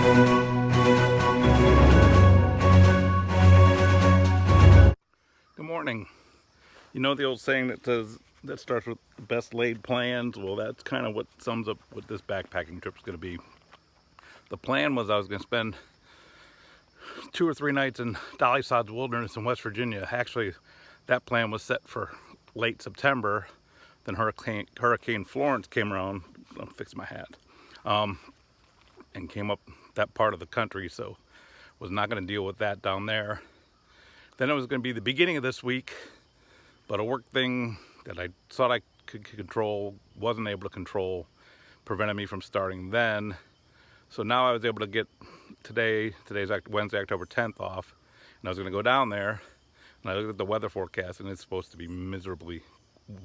Good morning. You know the old saying that says that starts with the best laid plans? Well, that's kind of what sums up what this backpacking trip is going to be. The plan was I was going to spend 2 or 3 nights in Dolly Sod's Wilderness in West Virginia. Actually, that plan was set for late September. Then Hurricane Florence came around. I'm fixing my hat. And came up that part of the country, so was not going to deal with that down there. Then it was going to be the beginning of this week, but a work thing that I thought I could control, wasn't able to control, prevented me from starting then. So now I was able to get today's Wednesday, October 10th off, and I was going to go down there, and I looked at the weather forecast, and it's supposed to be miserably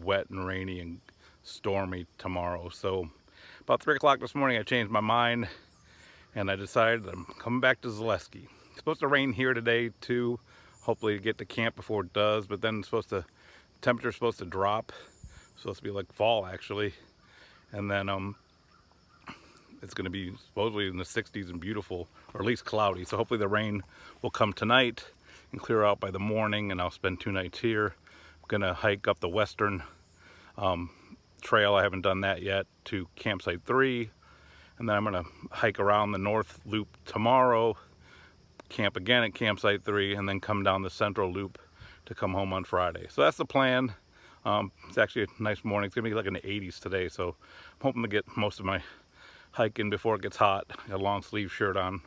wet and rainy and stormy tomorrow. So about 3 o'clock this morning, I changed my mind, and I decided I'm coming back to Zaleski. It's supposed to rain here today too, hopefully to get to camp before it does, but then temperature's supposed to drop. It's supposed to be like fall actually, and then it's going to be supposedly in the 60s and beautiful, or at least cloudy. So hopefully the rain will come tonight and clear out by the morning, and I'll spend 2 nights here. I'm going to hike up the western trail, I haven't done that yet, to campsite 3, and then I'm going to hike around the north loop tomorrow, camp again at campsite 3, and then come down the central loop to come home on Friday. So that's the plan. It's actually a nice morning. It's gonna be like in the 80s today, so I'm hoping to get most of my hike in before it gets hot. I got a long sleeve shirt on,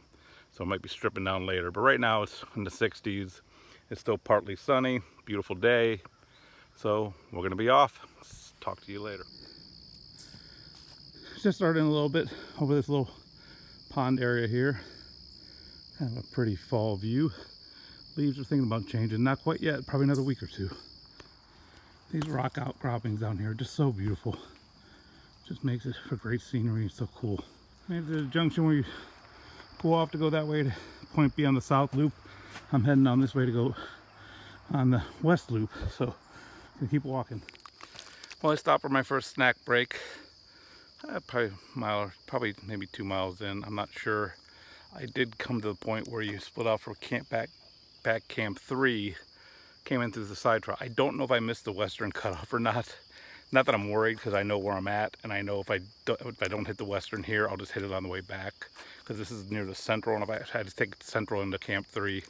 so I might be stripping down later, but right now it's in the 60s. It's still partly sunny, beautiful day, so we're gonna be off. Talk to you later. Just starting a little bit over this little pond area here. Kind of a pretty fall view. Leaves are thinking about changing. Not quite yet, probably another week or 2. These rock outcroppings down here are just so beautiful. Just makes it for great scenery. It's so cool. Maybe the junction where you go off to go that way to point B on the south loop. I'm heading down this way to go on the west loop, so I'm gonna keep walking. Well, I stopped for my first snack break. Probably a mile, probably maybe 2 miles in. I'm not sure. I did come to the point where you split off for back camp 3, came in through the side trail. I don't know if I missed the western cutoff or not. Not that I'm worried, because I know where I'm at, and I know if I don't hit the western here, I'll just hit it on the way back, because this is near the central, and if I had to take the central into camp 3,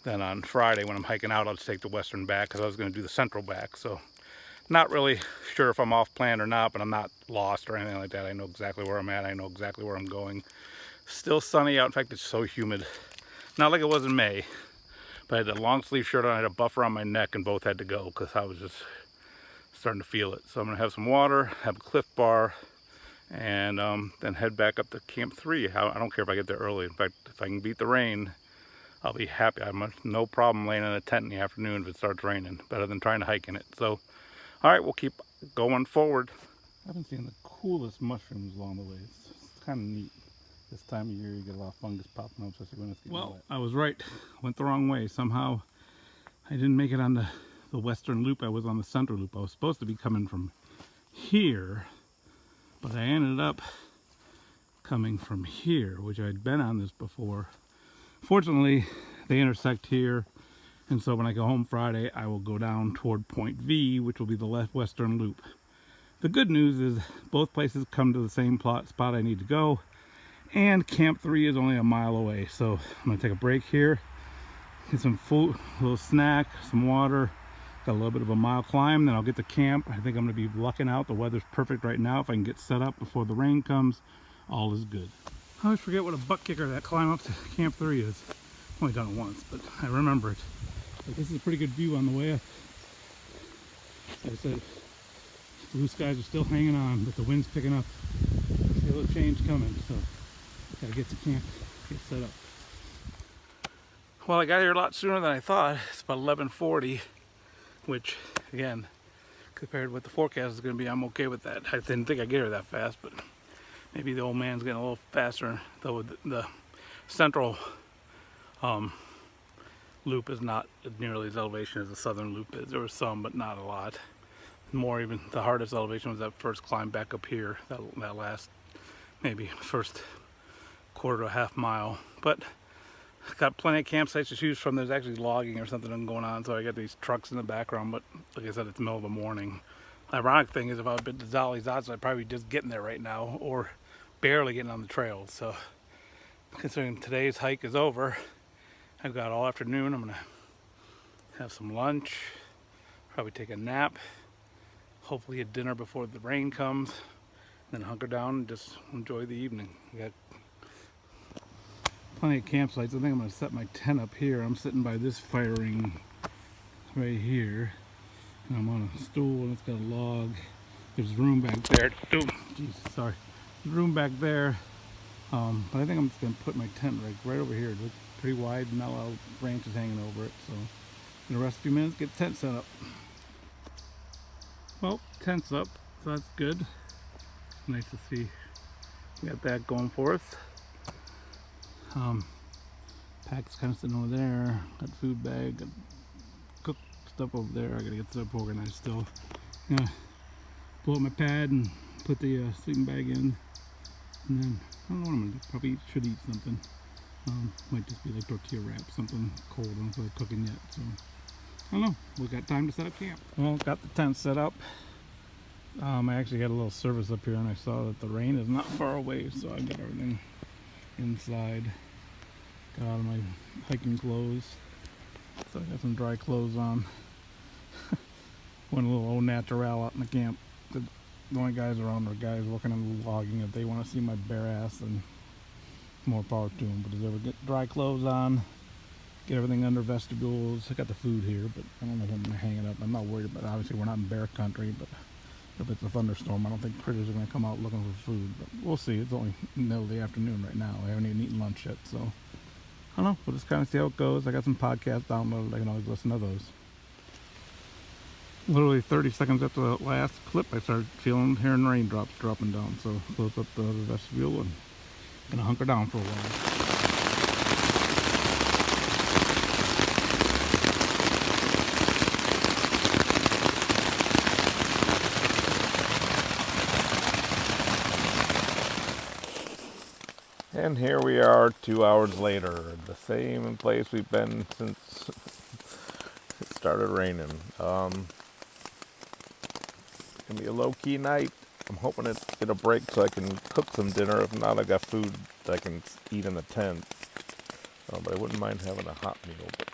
then on Friday when I'm hiking out, I'll just take the western back, because I was going to do the central back. So not really sure if I'm off plan or not, but I'm not lost or anything like that. I know exactly where I'm at. I know exactly where I'm going. Still sunny out. In fact, it's so humid. Not like it was in May, but I had a long sleeve shirt on. I had a buffer on my neck, and both had to go because I was just starting to feel it. So I'm gonna have some water, have a Cliff Bar, and then head back up to camp 3. I don't care if I get there early. In fact, if I can beat the rain, I'll be happy. I have no problem laying in a tent in the afternoon if it starts raining. Better than trying to hike in it. So, all right, we'll keep going forward. I've been seeing the coolest mushrooms along the way. It's kind of neat. This time of year you get a lot of fungus popping up, especially when it's getting wet. I was right. Went the wrong way. Somehow I didn't make it on the western loop. I was on the central loop. I was supposed to be coming from here, but I ended up coming from here, which I'd been on this before. Fortunately, they intersect here, and so when I go home Friday, I will go down toward point V, which will be the western loop. The good news is both places come to the same spot I need to go, and camp 3 is only a mile away. So I'm gonna take a break here, get some food, a little snack, some water, got a little bit of a mile climb, then I'll get to camp. I think I'm gonna be lucking out. The weather's perfect right now. If I can get set up before the rain comes, all is good. I always forget what a butt kicker that climb up to camp 3 is. I've only done it once, but I remember it. But this is a pretty good view on the way up. Like I said, blue skies are still hanging on, but the wind's picking up. Feel a change coming, so gotta get to camp, get set up. Well, I got here a lot sooner than I thought. It's about 11:40, which, again, compared to what the forecast is going to be, I'm okay with that. I didn't think I'd get here that fast, but maybe the old man's getting a little faster. Though the central loop is not nearly as elevation as the southern loop is. There was some, but not a lot. More even, the hardest elevation was that first climb back up here, that last, maybe first quarter to a half mile. But got plenty of campsites to choose from. There's actually logging or something going on, so I got these trucks in the background. But like I said, it's the middle of the morning. The ironic thing is, if I had been to Zaleski State, I'd probably be just getting there right now, or barely getting on the trail. So considering today's hike is over, I've got all afternoon. I'm gonna have some lunch, probably take a nap, hopefully a dinner before the rain comes, then hunker down and just enjoy the evening. We got plenty of campsites. I think I'm gonna set my tent up here. I'm sitting by this fire ring right here, and I'm on a stool and it's got a log. There's room back there. Oh, Jesus, sorry. There's room back there. But I think I'm just gonna put my tent right over here. It looks pretty wide, not a lot of branches hanging over it. So in the rest of a few minutes, get the tent set up. Well, tent's up, so that's good. Nice to see we got that going for us. Pack's kind of sitting over there. Got food bag, got cooked stuff over there. I gotta get stuff organized still. Yeah, pull up my pad and put the sleeping bag in, and then I don't know what I'm gonna do. Probably should eat something. Might just be like tortilla wrap, something cold. I don't feel like cooking yet, so I don't know. We got time to set up camp. Well, got the tent set up. I actually got a little service up here, and I saw that the rain is not far away, so I got everything inside. Got out of my hiking clothes, so I got some dry clothes on. Went a little au naturel out in the camp. The only guys around are guys working on the logging. If they want to see my bare ass, then more power to them. But as ever, get dry clothes on, get everything under vestibules. I got the food here, but I don't know if I'm gonna hang it up. I'm not worried about it. Obviously, we're not in bear country, but if it's a thunderstorm, I don't think critters are gonna come out looking for food. But we'll see. It's only middle of the afternoon right now. I haven't even eaten lunch yet, so I don't know. We'll just kind of see how it goes. I got some podcasts downloaded. I can always listen to those. Literally 30 seconds after the last clip, I started hearing raindrops dropping down. So close up the vestibule and gonna hunker down for a while. And here we are 2 hours later, the same place we've been since it started raining. It's gonna be a low-key night. I'm hoping it's get a break so I can cook some dinner. If not, I got food that I can eat in the tent. But I wouldn't mind having a hot meal. But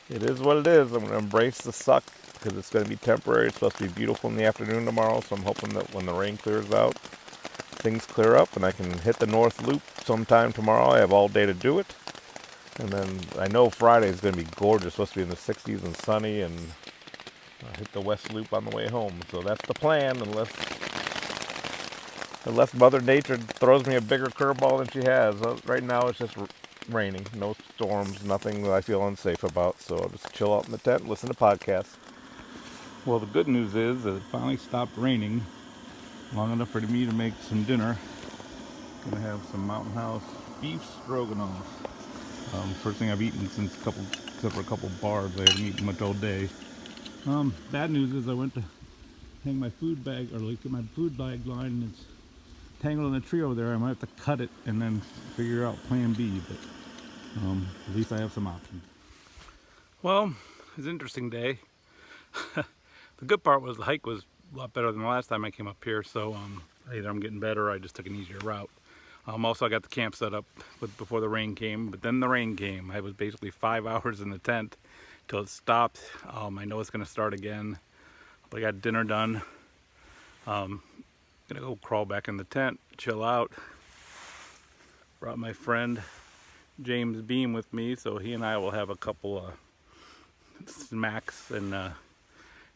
it is what it is. I'm gonna embrace the suck because it's gonna be temporary. It's supposed to be beautiful in the afternoon tomorrow, so I'm hoping that when the rain clears out, things clear up and I can hit the North Loop sometime tomorrow. I have all day to do it. And then I know Friday is going to be gorgeous. It's supposed to be in the 60s and sunny, and I'll hit the West Loop on the way home. So that's the plan, unless Mother Nature throws me a bigger curveball than she has. Right now it's just raining. No storms, nothing that I feel unsafe about. So I'll just chill out in the tent and listen to podcasts. Well, the good news is that it finally stopped raining long enough for me to make some dinner. Gonna have some Mountain House beef stroganoff. First thing I've eaten since except for a couple bars. I haven't eaten much all day. Bad news is I went to hang my food bag, or like my food bag line, and it's tangled in a tree over there. I might have to cut it and then figure out plan B, but at least I have some options. Well, it's an interesting day. The good part was the hike was a lot better than the last time I came up here, so either I'm getting better or I just took an easier route. Also, I got the camp set up before the rain came, but then the rain came. I was basically 5 hours in the tent till it stopped. I know it's going to start again, but I got dinner done. Gonna go crawl back in the tent, chill out. Brought my friend James Beam with me, so he and I will have a couple smacks and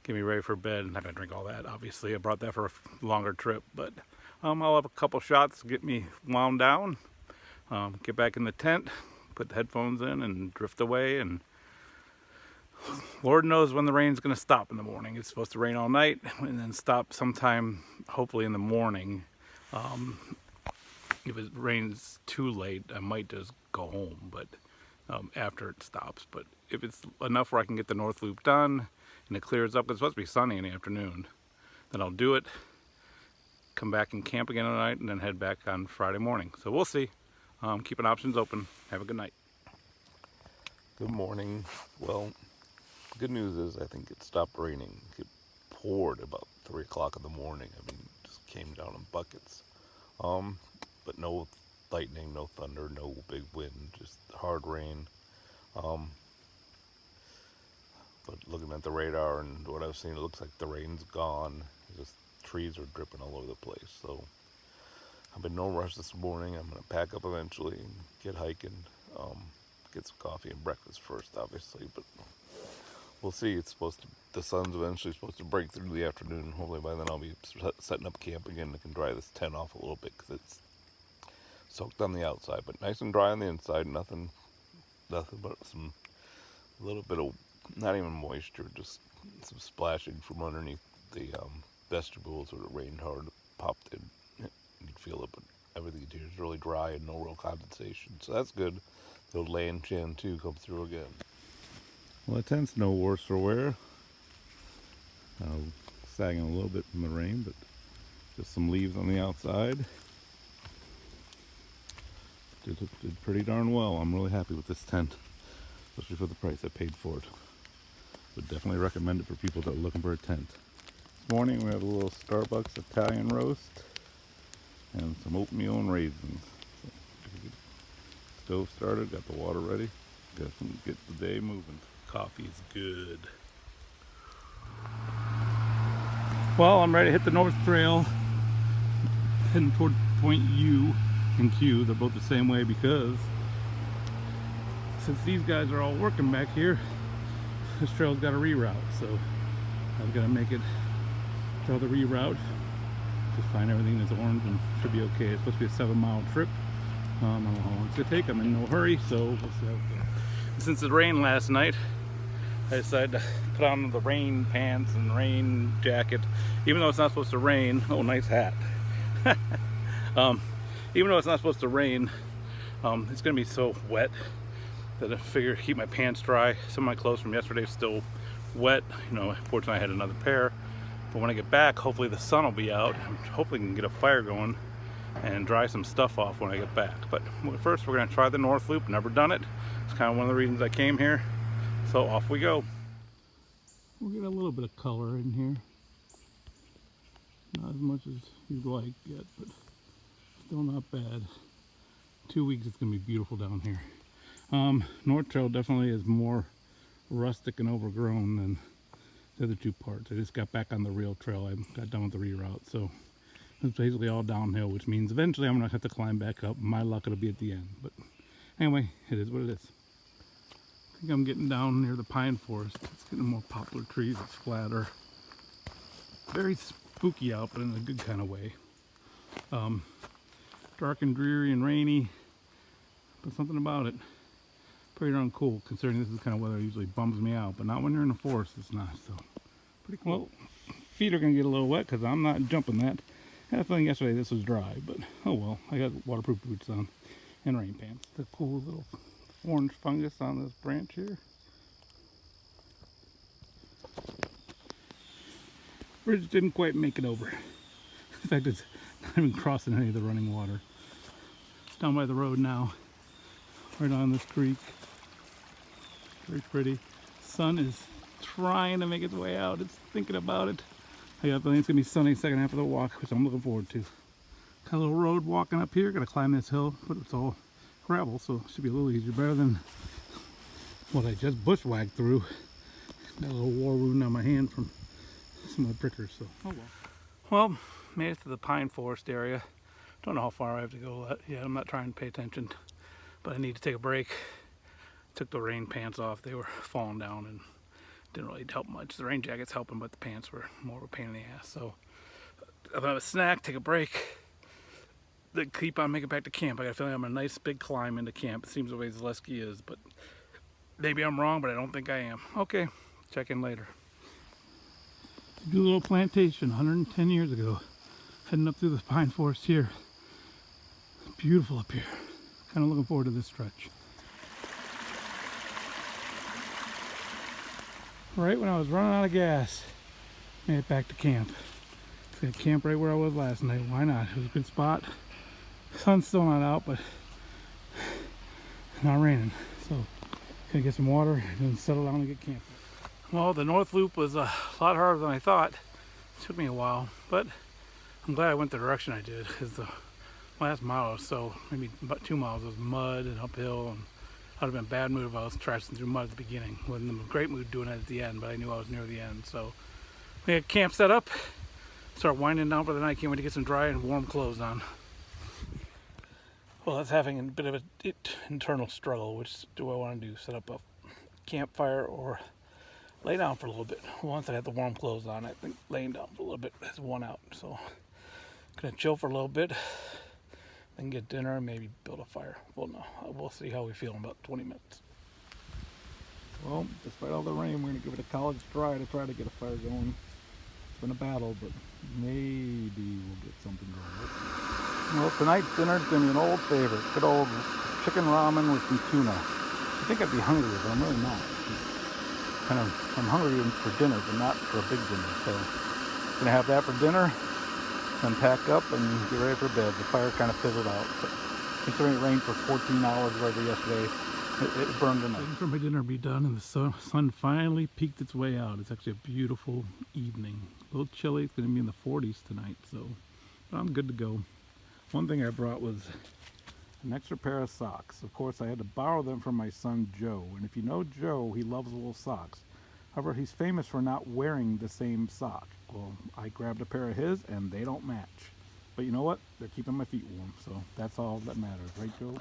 get me ready for bed. I'm not gonna drink all that, obviously. I brought that for a longer trip, but I'll have a couple shots, get me wound down, get back in the tent, put the headphones in and drift away, and Lord knows when the rain's gonna stop in the morning. It's supposed to rain all night and then stop sometime, hopefully in the morning. If it rains too late, I might just go home, but after it stops. But if it's enough where I can get the North Loop done and it clears up, 'cause it's supposed to be sunny in the afternoon, then I'll do it, come back and camp again tonight, and then head back on Friday morning. So we'll see. Keeping options open. Have a good night. Good morning. Well, the good news is I think it stopped raining. It poured about 3 o'clock in the morning. I mean, it just came down in buckets. But no lightning, no thunder, no big wind, just hard rain. But looking at the radar and what I've seen, it looks like the rain's gone. Just trees are dripping all over the place. So I'm in no rush this morning. I'm gonna pack up eventually and get hiking. Get some coffee and breakfast first, obviously, but we'll see. The sun's eventually supposed to break through the afternoon. Hopefully by then I'll be setting up camp again. I can dry this tent off a little bit because it's soaked on the outside, but nice and dry on the inside. Nothing but a little bit of, not even moisture, just some splashing from underneath the vegetables where it rained hard, popped in. You can feel it, but everything here is really dry and no real condensation, so that's good. The old land chan too come through again. Well, the tent's no worse for wear. Sagging a little bit from the rain, but just some leaves on the outside. Did pretty darn well. I'm really happy with this tent, especially for the price I paid for it. Would definitely recommend it for people that are looking for a tent. This morning we have a little Starbucks Italian roast and some oatmeal and raisins. Stove started, got the water ready. Got some, get the day moving. Coffee's good. Well, I'm ready to hit the North Trail, heading toward Point U and Q. They're both the same way because since these guys are all working back here, this trail's got a reroute. So I've got to make it to the reroute. Just find everything that's orange and should be okay. It's supposed to be a 7-mile trip. I don't know how long it's gonna take. I'm in no hurry, so we'll see how it goes. Since it rained last night, I decided to put on the rain pants and rain jacket, even though it's not supposed to rain. Oh, nice hat. Even though it's not supposed to rain, it's gonna be so wet that I figure keep my pants dry. Some of my clothes from yesterday are still wet. You know, fortunately I had another pair. But when I get back, hopefully the sun will be out. Hopefully I can get a fire going and dry some stuff off when I get back. But first we're gonna try the North Loop. Never done it. It's kind of one of the reasons I came here. So off we go. We'll get a little bit of color in here. Not as much as you'd like yet, but still not bad. 2 weeks it's gonna be beautiful down here. North Trail definitely is more rustic and overgrown than the other two parts. I just got back on the real trail. I got done with the reroute, so it's basically all downhill, which means eventually I'm gonna have to climb back up. My luck, it'll be at the end. But anyway, it is what it is. I think I'm getting down near the pine forest. It's getting more poplar trees. It's flatter. Very spooky out, but in a good kind of way. Dark and dreary and rainy, but something about it. Pretty darn cool, considering this is the kind of weather that usually bums me out, but not when you're in the forest. It's not. So pretty cool. Well, feet are gonna get a little wet because I'm not jumping that. I had a feeling yesterday this was dry, but oh well. I got waterproof boots on and rain pants. The cool little orange fungus on this branch here. Bridge didn't quite make it over. In fact, it's not even crossing any of the running water. It's down by the road now, right on this creek. Very pretty. Sun is trying to make its way out. It's thinking about it. I got a feeling it's gonna be sunny second half of the walk, which I'm looking forward to. Got a little road walking up here. Gotta climb this hill, but it's all gravel, so it should be a little easier. Better than what I just bushwhacked through. Got a little war wound on my hand from some of the prickers, so oh well. Well, made it to the pine forest area. Don't know how far I have to go yet. I'm not trying to pay attention, but I need to take a break. Took the rain pants off. They were falling down and didn't really help much. The rain jacket's helping, but the pants were more of a pain in the ass. So I'm gonna have a snack, take a break, then keep on making it back to camp. I got a feeling I'm a nice big climb into camp. It seems the way Zaleski is, but maybe I'm wrong, but I don't think I am. Okay, check in later. Do a little plantation 110 years ago. Heading up through the pine forest here. Beautiful up here. Kind of looking forward to this stretch. Right when I was running out of gas, made it back to camp. It's gonna camp right where I was last night. Why not? It was a good spot. Sun's still not out, but not raining. So gonna get some water and then settle down and get camped. Well, the North Loop was a lot harder than I thought. It took me a while, but I'm glad I went the direction I did, because the last mile or so, maybe about 2 miles, was mud and uphill, and I'd have been in a bad mood if I was trashing through mud at the beginning. Wasn't in a great mood doing it at the end, but I knew I was near the end. So we had camp set up, start winding down for the night. Can't wait to get some dry and warm clothes on. Well, that's having a bit of an internal struggle. Which do I want to do? Set up a campfire or lay down for a little bit? Once I got the warm clothes on, I think laying down for a little bit has won out. So gonna chill for a little bit, then get dinner and maybe build a fire. Well, no, we'll see how we feel in about 20 minutes. Well, despite all the rain, we're gonna give it a college try to get a fire going. It's been a battle, but maybe we'll get something going. Well, tonight's dinner is gonna be an old favorite, good old chicken ramen with some tuna. I think I'd be hungry, but I'm really not. I'm hungry for dinner, but not for a big dinner. So gonna have that for dinner, then pack up and get ready for bed. The fire kind of fizzled out. But considering it rained for 14 hours right yesterday, it burned tonight. Waiting for my dinner to be done, and the sun finally peeked its way out. It's actually a beautiful evening. A little chilly. It's gonna be in the 40s tonight, so but I'm good to go. One thing I brought was an extra pair of socks. Of course, I had to borrow them from my son Joe, and if you know Joe, he loves wool socks. However, he's famous for not wearing the same sock. Well, I grabbed a pair of his and they don't match. But you know what? They're keeping my feet warm, so that's all that matters, right, Joe?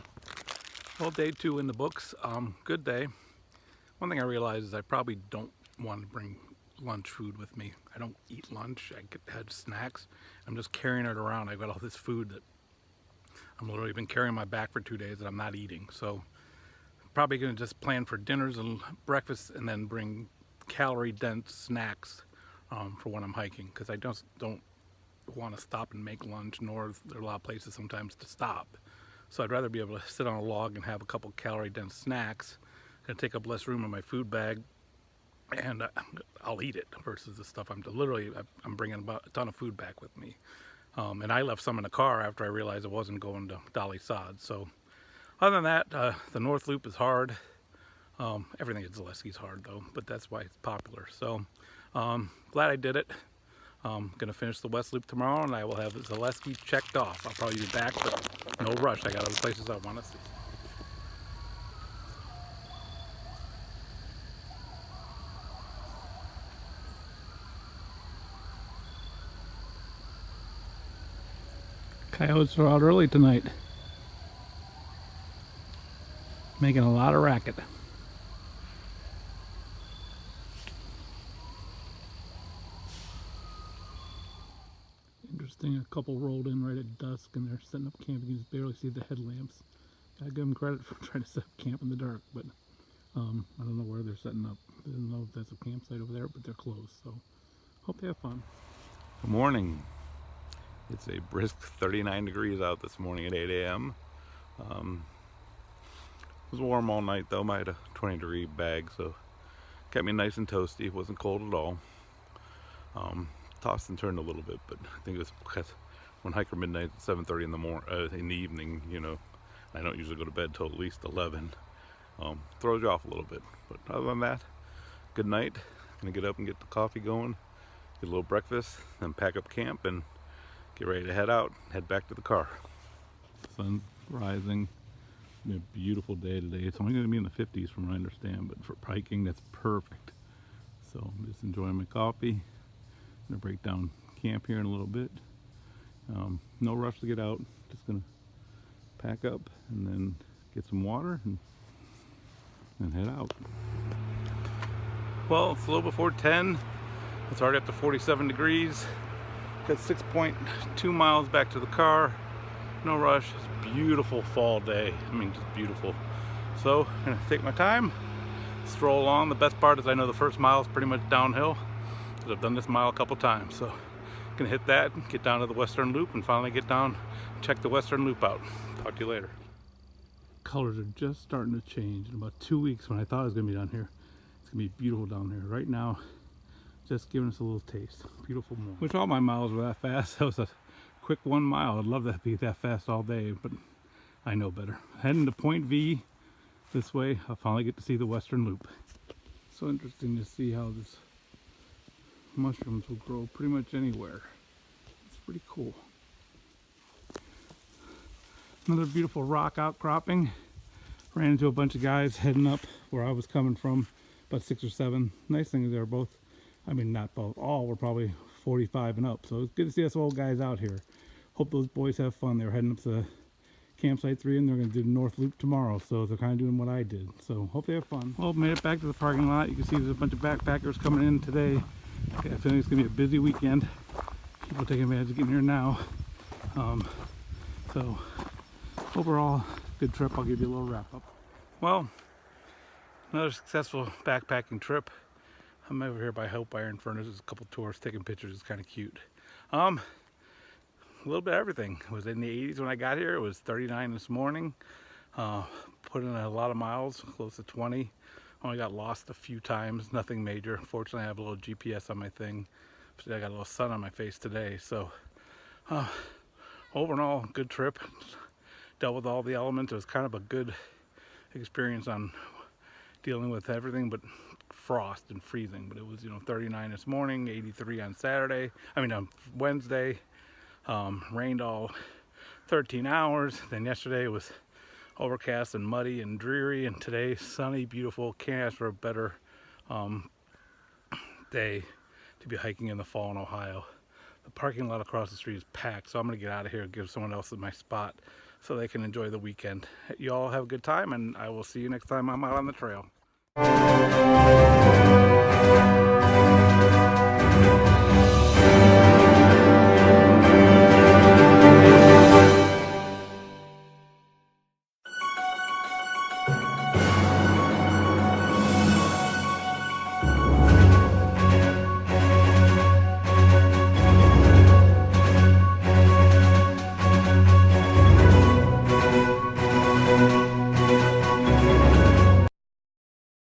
Well, day 2 in the books. Good day. One thing I realized is I probably don't want to bring lunch food with me. I don't eat lunch. I had snacks. I'm just carrying it around. I've got all this food that I'm literally been carrying my back for 2 days that I'm not eating. So probably going to just plan for dinners and breakfast and then bring calorie dense snacks for when I'm hiking, because I just don't want to stop and make lunch, nor there are a lot of places sometimes to stop. So I'd rather be able to sit on a log and have a couple calorie dense snacks. Gonna take up less room in my food bag, and I'll eat it versus the stuff I'm bringing about a ton of food back with me. And I left some in the car after I realized it wasn't going to Dolly Sod. So other than that, the North Loop is hard. Everything at Zaleski is hard though, but that's why it's popular. So glad I did it. Gonna finish the West Loop tomorrow, and I will have Zaleski checked off. I'll probably be back, but no rush. I got other places I want to see. Coyotes are out early tonight, making a lot of racket. Interesting, a couple rolled in right at dusk and they're setting up camp. You can barely see the headlamps. Gotta give them credit for trying to set up camp in the dark, but I don't know where they're setting up. I don't know if that's a campsite over there, but they're closed, so hope they have fun. Good morning. It's a brisk 39 degrees out this morning at 8 a.m. It was warm all night though. I had a 20-degree bag, so kept me nice and toasty. It wasn't cold at all. Tossed and turned a little bit, but I think it was because when hiker midnight at 7:30 in the evening, you know, I don't usually go to bed till at least 11. Throws you off a little bit, but other than that, good night. Gonna get up and get the coffee going, get a little breakfast, then pack up camp and get ready to head out, head back to the car. Sun's rising. It's been a beautiful day today. It's only going to be in the 50s from what I understand, but for hiking that's perfect. So I'm just enjoying my coffee. I'm going to break down camp here in a little bit. No rush to get out. Just going to pack up and then get some water and head out. Well, it's a little before 10. It's already up to 47 degrees. Got 6.2 miles back to the car. No rush. It's a beautiful fall day. I mean, just beautiful. So I'm gonna take my time, stroll along. The best part is I know the first mile is pretty much downhill, because I've done this mile a couple times. So I'm gonna hit that, get down to the Western Loop, and finally get down, check the Western Loop out. Talk to you later. Colors are just starting to change. In about 2 weeks, when I thought I was gonna be down here, it's gonna be beautiful down here. Right now, just giving us a little taste. Beautiful morning. Wish all my miles were that fast. That was a quick 1 mile. I'd love that to be that fast all day, but I know better. Heading to Point V, this way, I'll finally get to see the western loop. So interesting to see how this mushrooms will grow pretty much anywhere. It's pretty cool. Another beautiful rock outcropping. Ran into a bunch of guys heading up where I was coming from, about 6 or 7. Nice thing is they were both, I mean not both, all were probably 45 and up. So it's good to see us old guys out here. Hope those boys have fun. They're heading up to Campsite 3 and they're going to do the North Loop tomorrow. So they're kind of doing what I did. So hope they have fun. Well, made it back to the parking lot. You can see there's a bunch of backpackers coming in today. Okay, I feel it's going to be a busy weekend. People taking advantage of getting here now. So overall, good trip. I'll give you a little wrap up. Well, another successful backpacking trip. I'm over here by Hope Iron Furnace. There's a couple tourists taking pictures. It's kind of cute. A little bit of everything. It was in the 80s when I got here. It was 39 this morning. Put in a lot of miles, close to 20. Only got lost a few times, nothing major. Fortunately, I have a little GPS on my thing. I got a little sun on my face today. So overall, good trip. Dealt with all the elements. It was kind of a good experience on dealing with everything but frost and freezing. But it was, 39 this morning, 83 on Wednesday. Rained all 13 hours. Then yesterday it was overcast and muddy and dreary, and today sunny, beautiful. Can't ask for a better day to be hiking in the fall in Ohio. The parking lot across the street is packed, so I'm gonna get out of here and give someone else my spot so they can enjoy the weekend. You all have a good time, and I will see you next time I'm out on the trail.